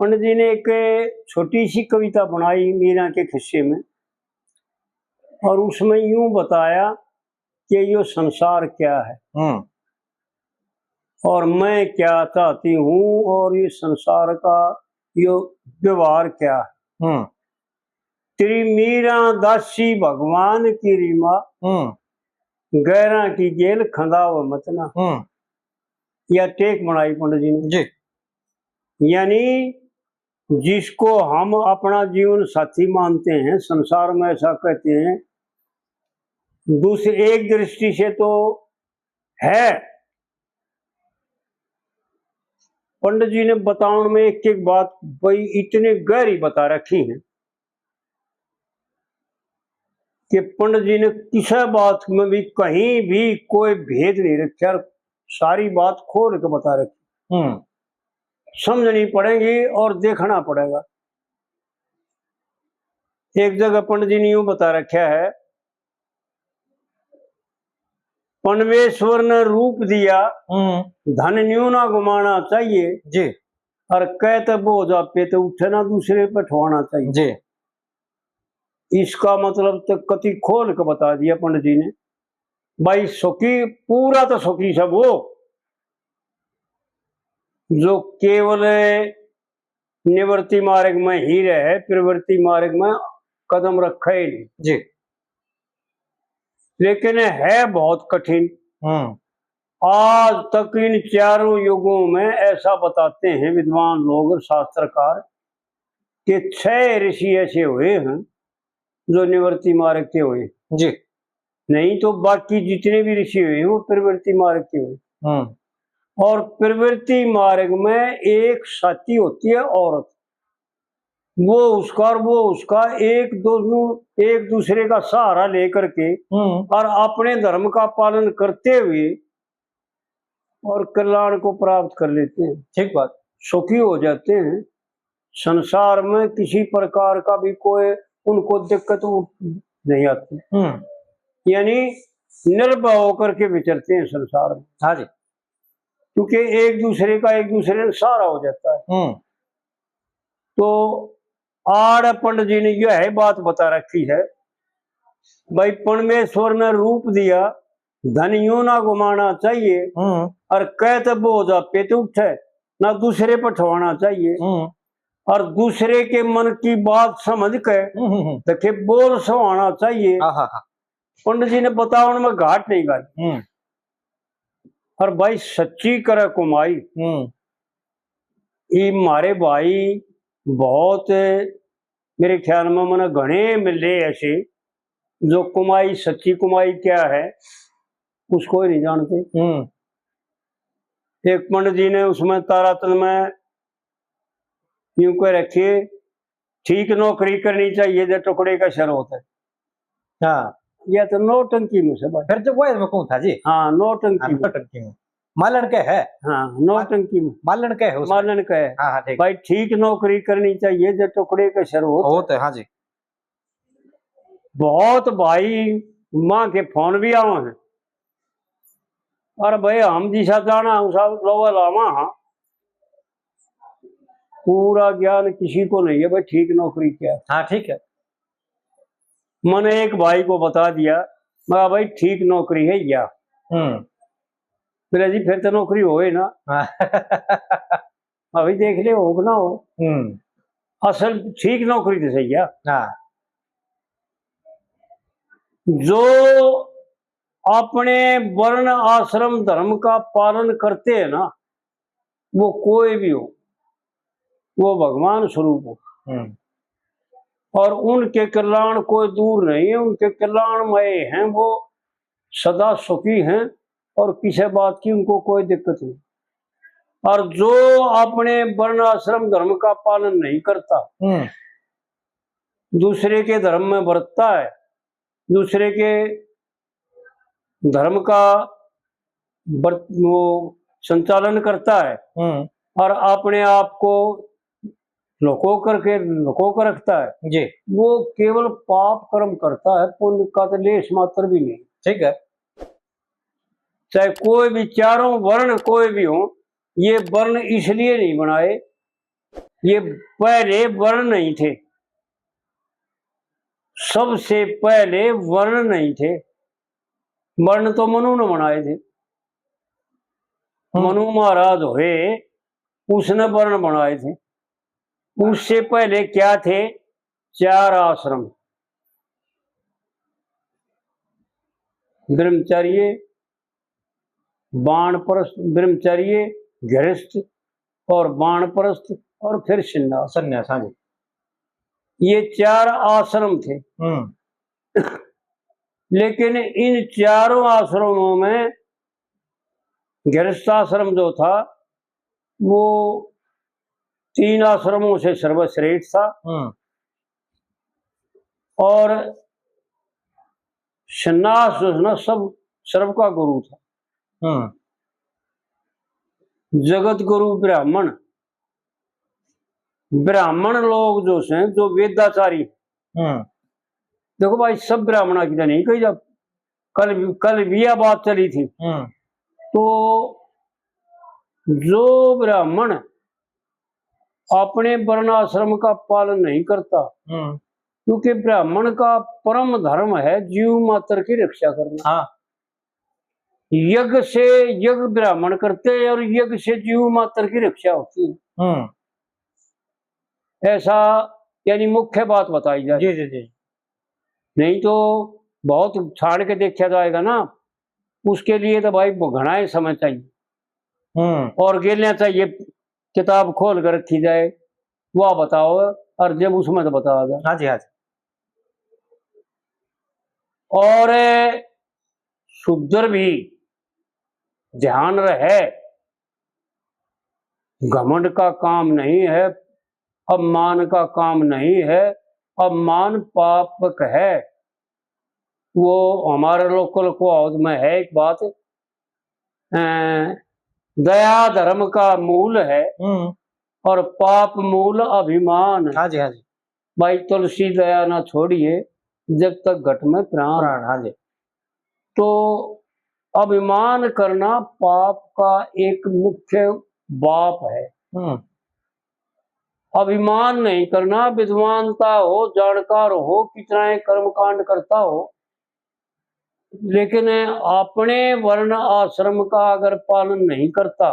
पंडित जी ने एक छोटी सी कविता बनाई मीरा के खिस्से में, और उसमें यूं बताया कि ये संसार क्या है और मैं क्या चाहती हूँ और ये संसार का ये व्यवहार क्या है। तेरी मीरा दासी भगवान की रीमा, गैरा की जेल खंदा व मतना। यह टेक बनाई पंडित जी ने जी। यानी जिसको हम अपना जीवन साथी मानते हैं, संसार में ऐसा कहते हैं, दूसरी एक दृष्टि से तो है। पंडित जी ने बताने में एक एक बात भाई इतनी गहरी बता रखी है कि पंडित जी ने किसी बात में भी कहीं भी कोई भेद नहीं रखा, सारी बात खोल के बता रखी। समझनी पड़ेगी और देखना पड़ेगा। एक जगह पंडित जी ने यूं बता रखा है, परमेश्वर ने रूप दिया धन न्यू ना घुमाना चाहिए जी, और कहते बोझ पे तो उठे ना दूसरे पे ठोना चाहिए जी। इसका मतलब तो कति खोल के बता दिया पंडित जी ने। भाई सुखी पूरा तो सुखी सब वो जो केवल निवृत्ति मार्ग में ही रहे, प्रवृत्ति मार्ग में कदम रखा ही नहीं जी। लेकिन है बहुत कठिन। आज तक इन चारों युगों में ऐसा बताते हैं विद्वान लोग शास्त्रकार कि 6 ऋषि ऐसे हुए हैं जो निवृत्ति मार्ग के हुए जी, नहीं तो बाकी जितने भी ऋषि हुए वो प्रवृत्ति मार्ग के हुए। और प्रवृत्ति मार्ग में एक साथी होती है औरत, वो उसका और वो उसका एक दूसरे का सहारा लेकर के और अपने धर्म का पालन करते हुए और कल्याण को प्राप्त कर लेते हैं। ठीक बात, सुखी हो जाते हैं। संसार में किसी प्रकार का भी कोई उनको दिक्कत नहीं आती। यानी निर्भय होकर के विचरते हैं संसार में। हाँ जी, क्योंकि एक दूसरे का एक दूसरे से सहारा हो जाता है। तो आड़ पंडित जी ने यह बात बता रखी है, भाई परमेश्वर ने रूप दिया धन यूं ना घुमाना चाहिए, और कहते बोझ पे तो उठे ना दूसरे पर ठोना चाहिए, और दूसरे के मन की बात समझ के देखे बोल सुहाना चाहिए। पंडित जी ने बताओ में घाट नहीं गाई। और भाई सच्ची करे कुमाई, ये मारे भाई बहुत मेरे ख्याल में मैंने घने मिले ऐसे जो कुमाई, सच्ची कुमाई क्या है उसको ही नहीं जानते। एक पंडित जी ने उसमें तारातल में यूं कह रखिए, ठीक नौकरी करनी चाहिए जो टुकड़े का शर होता है। हाँ, यह तो नौटंकी में से फिर तो वो मैं कहूँ था जी। हाँ, नौटंकी में मालन के है। हाँ, नौटंकी में मालन के है, मालन के है। हाँ, भाई ठीक नौकरी करनी चाहिए जो टुकड़े का शर होता है। हाँ जी, बहुत भाई माँ के फोन भी आवे हैं, और भाई हम जिसा जाना सब लोग लावा। हाँ, पूरा ज्ञान किसी को नहीं है भाई ठीक नौकरी क्या है। हाँ ठीक है, मैंने एक भाई को बता दिया, मैं भाई ठीक नौकरी है या फिर जी फिर तो नौकरी हो ना। अभी देख ले हो ना हो, असल ठीक नौकरी तो सही है। जो अपने वर्ण आश्रम धर्म का पालन करते हैं ना, वो कोई भी हो, वो भगवान स्वरूप हो, और उनके कल्याण कोई दूर नहीं है, उनके कल्याणमय हैं, वो सदा सुखी हैं और किसी बात की उनको कोई दिक्कत नहीं। और जो अपने वर्ण आश्रम धर्म का पालन नहीं करता, दूसरे के धर्म में बरतता है, दूसरे के धर्म का वो संचालन करता है, और अपने आप को लुको कर रखता है जी, वो केवल पाप कर्म करता है, पुण्य का तो लेश मात्र भी नहीं। ठीक है, चाहे कोई भी चारों वर्ण कोई भी हो, ये वर्ण इसलिए नहीं बनाए ये पहले वर्ण नहीं थे, सबसे पहले वर्ण नहीं थे। वर्ण तो मनु ने बनाए थे, मनु महाराज हुए, उसने वर्ण बनाए थे। उससे पहले क्या थे? 4 आश्रम, ब्रह्मचर्य, बाणप्रस्थ, ब्रह्मचर्य, गृहस्थ और बाणप्रस्थ और फिर संन्यास। हाँ जी, ये 4 आश्रम थे। लेकिन इन चारों आश्रमों में गृहस्थाश्रम जो था वो 3 आश्रमों से सर्वश्रेष्ठ था और सन्यास जो है ना सब सर्व का गुरु था। जगत गुरु ब्राह्मण, ब्राह्मण लोग जो हैं जो वेदाचारी, देखो भाई सब ब्राह्मणा की तो नहीं कही। जब कल भी यह बात चली थी तो जो ब्राह्मण अपने वर्णाश्रम का पालन नहीं करता, क्योंकि ब्राह्मण का परम धर्म है जीव मात्र की रक्षा करना। हाँ। यज्ञ से यज्ञ ब्राह्मण करते हैं और यज्ञ से जीव मात्र की रक्षा होती है। ऐसा यानी मुख्य बात बताई जाए। जी जी जी। नहीं तो बहुत छाड़ के देखा जाएगा ना, उसके लिए तो भाई घना ही समय चाहिए और गिरना चाहिए। किताब खोल कर रखी जाए, वह बताओ और जब उसमें तो बताया जाए। हाँ जी हाँ जी। और शुद्र भी ध्यान रहे, घमंड का काम नहीं है, अपमान का काम नहीं है। अपमान पापक है। वो हमारे लोकल को में है एक बात, दया धर्म का मूल है और पाप मूल अभिमान। हाँ जी हाँ जी। भाई तुलसी दया ना छोड़िए जब तक घट में प्राण। हाँ जी। तो अभिमान करना पाप का एक मुख्य बाप है। अभिमान नहीं करना, विद्वानता हो, जानकार हो, कितना कर्म कांड करता हो, लेकिन अपने वर्ण आश्रम का अगर पालन नहीं करता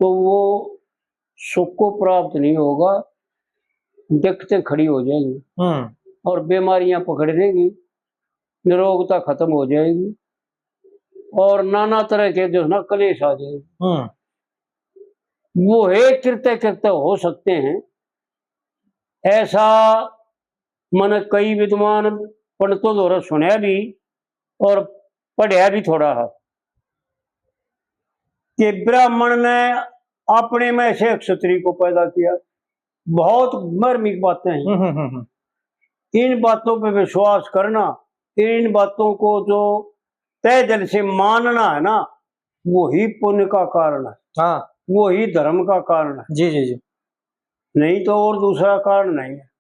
तो वो सुख को प्राप्त नहीं होगा, दिक्कतें खड़ी हो जाएंगी और बीमारियां पकड़ लेंगी, निरोगता खत्म हो जाएगी और नाना तरह के जो ना कलेश आ जाएंगे। वो है कृत्य कृत्य हो सकते हैं। ऐसा मन कई विद्वान पंडितों द्वारा सुना भी और पढ़ा भी थोड़ा है कि ब्राह्मण ने अपने में से क्षत्रिय को पैदा किया। बहुत मर्मिक बातें हैं। इन बातों पे विश्वास करना, इन बातों को जो तय दिल से मानना है ना, वो ही पुण्य का कारण है। हाँ, वो ही धर्म का कारण है। जी जी जी। नहीं तो और दूसरा कारण नहीं है।